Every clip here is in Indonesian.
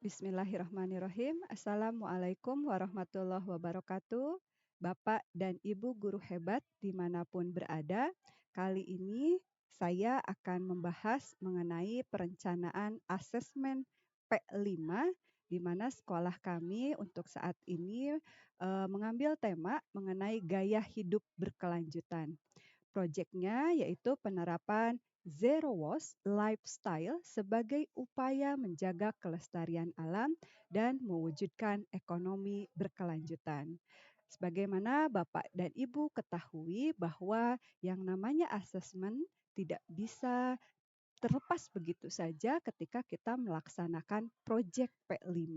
Bismillahirrahmanirrahim. Assalamualaikum warahmatullahi wabarakatuh. Bapak dan Ibu guru hebat dimanapun berada, kali ini saya akan membahas mengenai perencanaan asesmen P5, di mana sekolah kami untuk saat ini mengambil tema mengenai gaya hidup berkelanjutan. Proyeknya yaitu penerapan Zero Waste Lifestyle sebagai upaya menjaga kelestarian alam dan mewujudkan ekonomi berkelanjutan. Sebagaimana Bapak dan Ibu ketahui bahwa yang namanya asesmen tidak bisa terlepas begitu saja ketika kita melaksanakan proyek P5.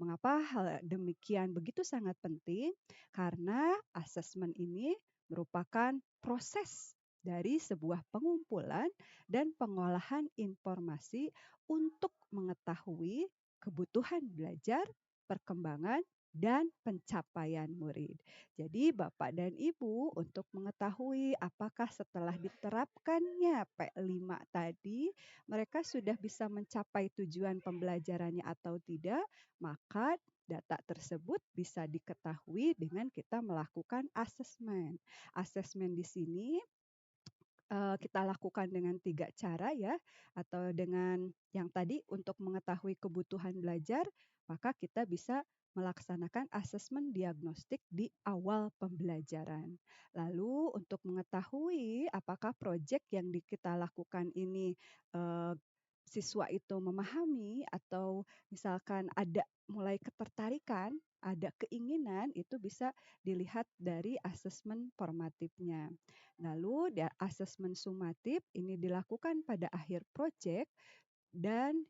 Mengapa hal demikian begitu sangat penting? Karena asesmen ini merupakan proses dari sebuah pengumpulan dan pengolahan informasi untuk mengetahui kebutuhan belajar, perkembangan, dan pencapaian murid. Jadi Bapak dan Ibu untuk mengetahui apakah setelah diterapkannya P5 tadi mereka sudah bisa mencapai tujuan pembelajarannya atau tidak, maka data tersebut bisa diketahui dengan kita melakukan asesmen. Asesmen di sini kita lakukan dengan 3 cara ya, atau dengan yang tadi untuk mengetahui kebutuhan belajar, maka kita bisa melaksanakan asesmen diagnostik di awal pembelajaran. Lalu untuk mengetahui apakah proyek yang kita lakukan ini eh, siswa itu memahami atau misalkan ada mulai ketertarikan, ada keinginan, itu bisa dilihat dari asesmen formatifnya. Lalu asesmen sumatif ini dilakukan pada akhir proyek dan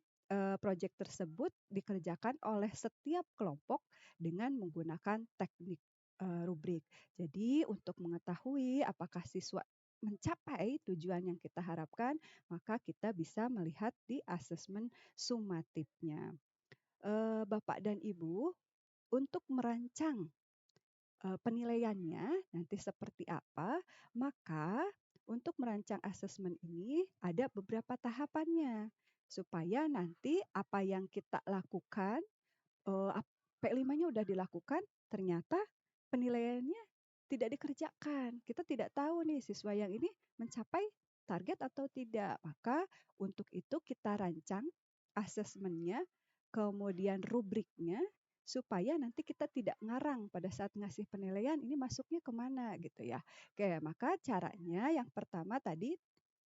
proyek tersebut dikerjakan oleh setiap kelompok dengan menggunakan teknik rubrik. Jadi untuk mengetahui apakah siswa mencapai tujuan yang kita harapkan, maka kita bisa melihat di asesmen sumatifnya. Bapak dan Ibu, untuk merancang penilaiannya nanti seperti apa, maka untuk merancang asesmen ini ada beberapa tahapannya supaya nanti apa yang kita lakukan P5-nya udah dilakukan, ternyata penilaiannya tidak dikerjakan. Kita tidak tahu nih siswa yang ini mencapai target atau tidak. Maka untuk itu kita rancang asesmennya, kemudian rubriknya, supaya nanti kita tidak ngarang pada saat ngasih penilaian ini masuknya kemana gitu ya. Oke, maka caranya yang pertama tadi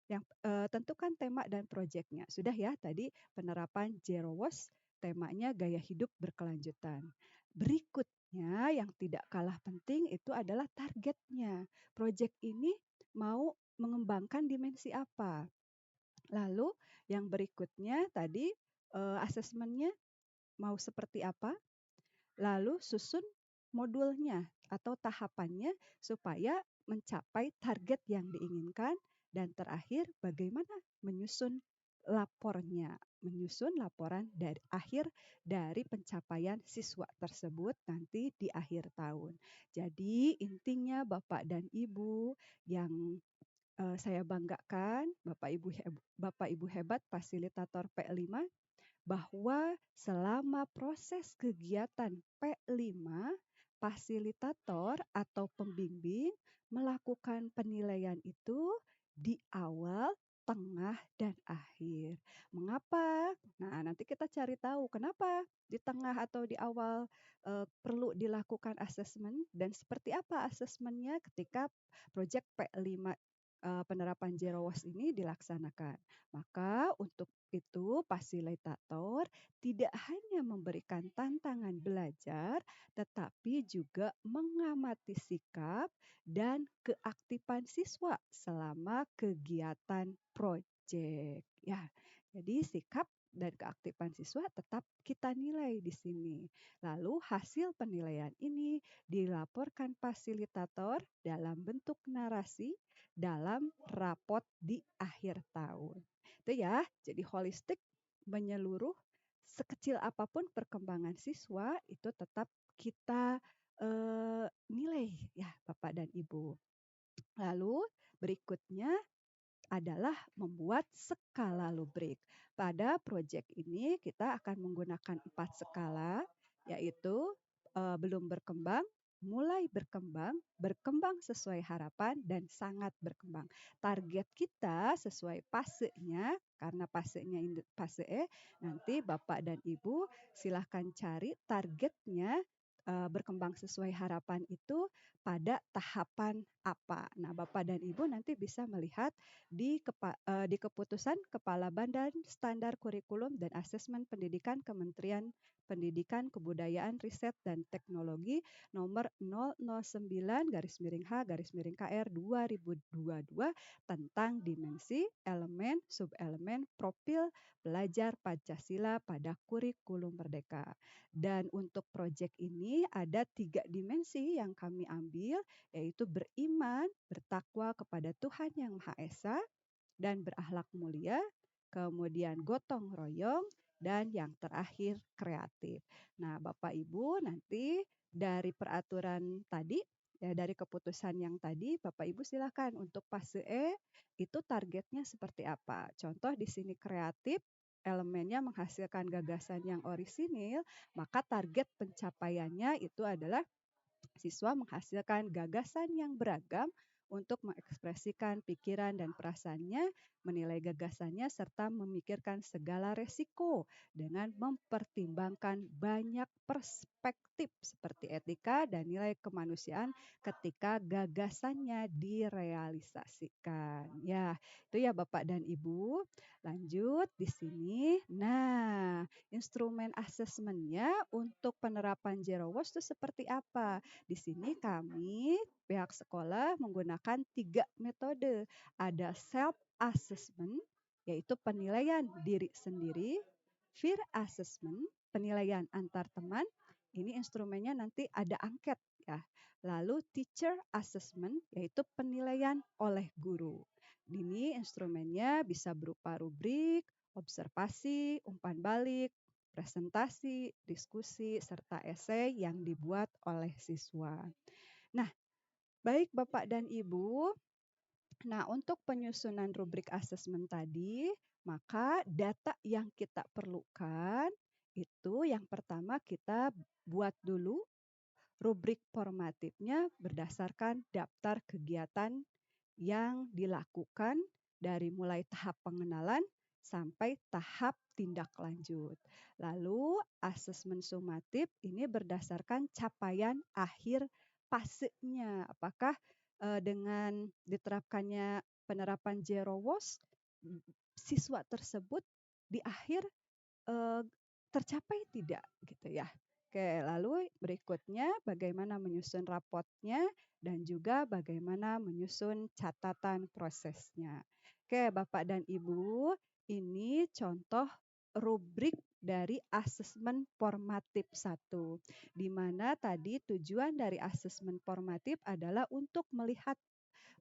yang tentukan tema dan proyeknya. Sudah ya tadi penerapan Zero Waste, temanya gaya hidup berkelanjutan. Berikutnya yang tidak kalah penting itu adalah targetnya. Proyek ini mau mengembangkan dimensi apa? Lalu yang berikutnya tadi asesmennya mau seperti apa? Lalu susun modulnya atau tahapannya supaya mencapai target yang diinginkan. Dan terakhir, bagaimana menyusun lapornya, menyusun laporan dari akhir dari pencapaian siswa tersebut nanti di akhir tahun. Jadi intinya Bapak dan Ibu yang saya banggakan, Bapak Ibu hebat fasilitator P5, bahwa selama proses kegiatan P5, fasilitator atau pembimbing melakukan penilaian itu di awal, tengah, dan akhir. Mengapa? Nah, nanti kita cari tahu kenapa di tengah atau di awal perlu dilakukan asesmen dan seperti apa asesmennya ketika proyek P5 penerapan Zero Waste ini dilaksanakan. Maka untuk itu fasilitator tidak hanya memberikan tantangan belajar, tetapi juga mengamati sikap dan keaktifan siswa selama kegiatan proyek. Ya, jadi sikap dan keaktifan siswa tetap kita nilai di sini. Lalu hasil penilaian ini dilaporkan fasilitator dalam bentuk narasi dalam rapot di akhir tahun. Itu ya, jadi holistik menyeluruh sekecil apapun perkembangan siswa itu tetap kita nilai ya Bapak dan Ibu. Lalu berikutnya adalah membuat skala lubrik. Pada proyek ini kita akan menggunakan 4 skala, yaitu belum berkembang, mulai berkembang, berkembang sesuai harapan, dan sangat berkembang. Target kita sesuai fasenya, karena fasenya fase E, nanti Bapak dan Ibu silahkan cari targetnya berkembang sesuai harapan itu pada tahapan apa. Nah, Bapak dan Ibu nanti bisa melihat di keputusan Kepala Badan Standar Kurikulum dan Asesmen Pendidikan Kementerian Pendidikan, Kebudayaan, Riset, dan Teknologi nomor 009-H-KR 2022 tentang dimensi, elemen, subelemen, profil belajar Pancasila pada kurikulum merdeka. Dan untuk proyek ini ada 3 dimensi yang kami ambil, yaitu beriman, bertakwa kepada Tuhan Yang Maha Esa, dan berakhlak mulia, kemudian gotong royong, dan yang terakhir kreatif. Nah, Bapak Ibu nanti dari peraturan tadi, ya dari keputusan yang tadi, Bapak Ibu silakan untuk fase E itu targetnya seperti apa. Contoh di sini kreatif, elemennya menghasilkan gagasan yang orisinil, maka target pencapaiannya itu adalah siswa menghasilkan gagasan yang beragam untuk mengekspresikan pikiran dan perasaannya, menilai gagasannya, serta memikirkan segala resiko dengan mempertimbangkan banyak perspektif seperti etika dan nilai kemanusiaan ketika gagasannya direalisasikan. Ya, itu ya Bapak dan Ibu. Lanjut di sini. Nah, instrumen asesmennya untuk penerapan Zero Waste itu seperti apa? Di sini kami pihak sekolah menggunakan 3 metode. Ada self assessment, yaitu penilaian diri sendiri, peer assessment, penilaian antar teman. Ini instrumennya nanti ada angket ya. Lalu teacher assessment, yaitu penilaian oleh guru. Ini instrumennya bisa berupa rubrik, observasi, umpan balik, presentasi, diskusi, serta esai yang dibuat oleh siswa. Nah, baik Bapak dan Ibu, nah untuk penyusunan rubrik asesmen tadi, maka data yang kita perlukan itu yang pertama kita buat dulu rubrik formatifnya berdasarkan daftar kegiatan yang dilakukan dari mulai tahap pengenalan sampai tahap tindak lanjut. Lalu asesmen sumatif ini berdasarkan capaian akhir fasenya. Apakah dengan diterapkannya penerapan Zero Waste, siswa tersebut di akhir eh, tercapai tidak gitu ya. Oke, lalu berikutnya bagaimana menyusun rapotnya dan juga bagaimana menyusun catatan prosesnya. Oke, Bapak dan Ibu, ini contoh rubrik dari asesmen formatif 1, di mana tadi tujuan dari asesmen formatif adalah untuk melihat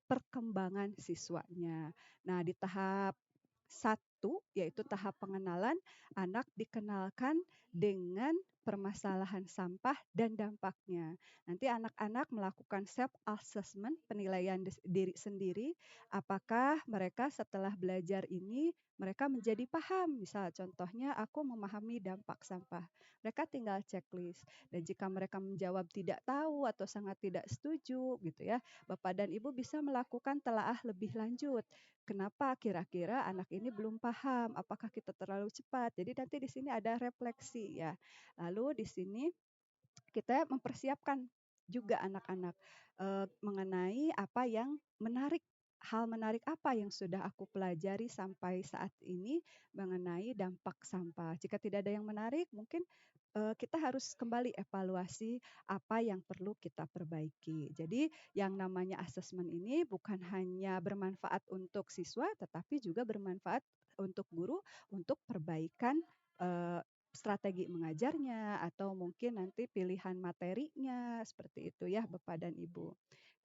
perkembangan siswanya. Nah, di tahap 1, yaitu tahap pengenalan, anak dikenalkan dengan permasalahan sampah dan dampaknya. Nanti anak-anak melakukan self assessment, penilaian diri sendiri, apakah mereka setelah belajar ini mereka menjadi paham. Misal contohnya aku memahami dampak sampah. Mereka tinggal checklist, dan jika mereka menjawab tidak tahu atau sangat tidak setuju gitu ya, Bapak dan Ibu bisa melakukan telaah lebih lanjut. Kenapa kira-kira anak ini belum paham? Apakah kita terlalu cepat? Jadi nanti di sini ada refleksi ya. Lalu di sini kita mempersiapkan juga anak-anak mengenai apa yang menarik, hal menarik apa yang sudah aku pelajari sampai saat ini mengenai dampak sampah. Jika tidak ada yang menarik, mungkin kita harus kembali evaluasi apa yang perlu kita perbaiki. Jadi yang namanya asesmen ini bukan hanya bermanfaat untuk siswa, tetapi juga bermanfaat untuk guru untuk perbaikan eh, strategi mengajarnya atau mungkin nanti pilihan materinya seperti itu ya Bapak dan Ibu.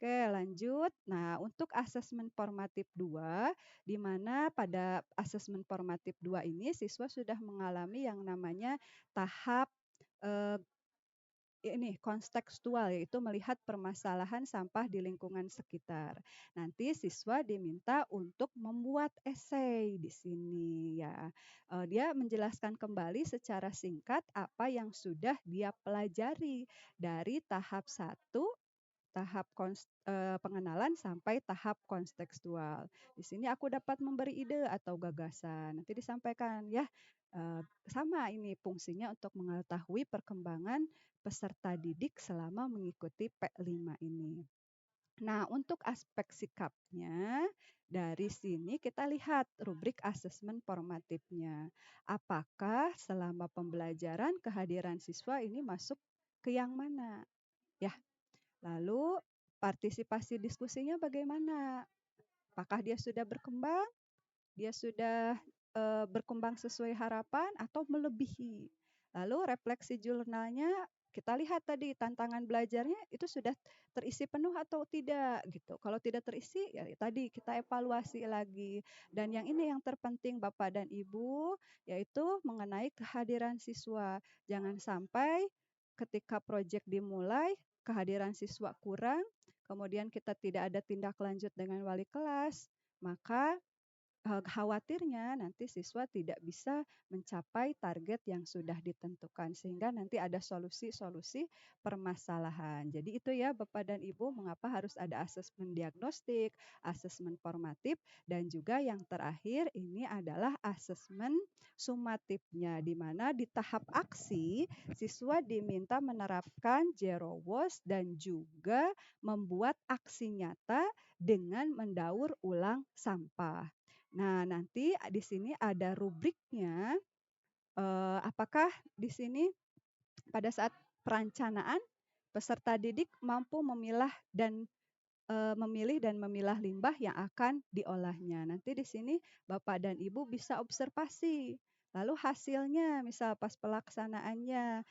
Oke, lanjut. Nah, untuk asesmen formatif 2, di mana pada asesmen formatif 2 ini siswa sudah mengalami yang namanya tahap eh, ini kontekstual, yaitu melihat permasalahan sampah di lingkungan sekitar. Nanti siswa diminta untuk membuat esai di sini ya. Dia menjelaskan kembali secara singkat apa yang sudah dia pelajari dari tahap satu, tahap pengenalan sampai tahap kontekstual. Di sini aku dapat memberi ide atau gagasan. Nanti disampaikan ya. Sama ini fungsinya untuk mengetahui perkembangan peserta didik selama mengikuti P5 ini. Nah, untuk aspek sikapnya, dari sini kita lihat rubrik asesmen formatifnya. Apakah selama pembelajaran kehadiran siswa ini masuk ke yang mana? Ya, lalu partisipasi diskusinya bagaimana? Apakah dia sudah berkembang? Dia sudah berkembang sesuai harapan atau melebihi? Lalu refleksi jurnalnya kita lihat tadi tantangan belajarnya itu sudah terisi penuh atau tidak gitu. Kalau tidak terisi ya tadi kita evaluasi lagi. Dan yang ini yang terpenting Bapak dan Ibu yaitu mengenai kehadiran siswa. Jangan sampai ketika proyek dimulai kehadiran siswa kurang, kemudian kita tidak ada tindak lanjut dengan wali kelas, maka khawatirnya nanti siswa tidak bisa mencapai target yang sudah ditentukan sehingga nanti ada solusi-solusi permasalahan. Jadi itu ya Bapak dan Ibu mengapa harus ada asesmen diagnostik, asesmen formatif dan juga yang terakhir ini adalah asesmen sumatifnya di mana di tahap aksi siswa diminta menerapkan zero waste dan juga membuat aksi nyata dengan mendaur ulang sampah. Nah, nanti di sini ada rubriknya, apakah di sini pada saat perencanaan peserta didik mampu memilih dan memilah limbah yang akan diolahnya. Nanti di sini Bapak dan Ibu bisa observasi. Lalu hasilnya, misal pas pelaksanaannya,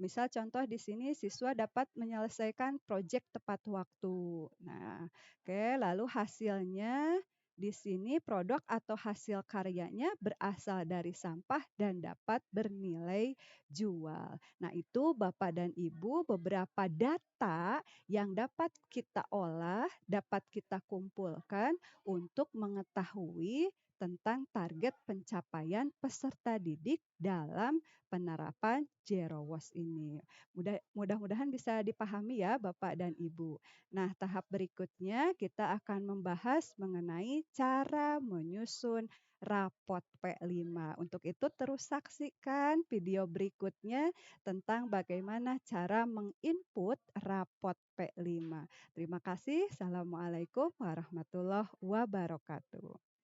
misal contoh di sini siswa dapat menyelesaikan proyek tepat waktu. Nah, oke, lalu hasilnya di sini produk atau hasil karyanya berasal dari sampah dan dapat bernilai jual. Nah, itu Bapak dan Ibu beberapa data yang dapat kita olah, dapat kita kumpulkan untuk mengetahui tentang target pencapaian peserta didik dalam penerapan Zero Waste ini. Mudah-mudahan bisa dipahami ya Bapak dan Ibu. Nah, tahap berikutnya kita akan membahas mengenai cara menyusun rapot P5. Untuk itu terus saksikan video berikutnya tentang bagaimana cara menginput rapot P5. Terima kasih. Assalamualaikum warahmatullahi wabarakatuh.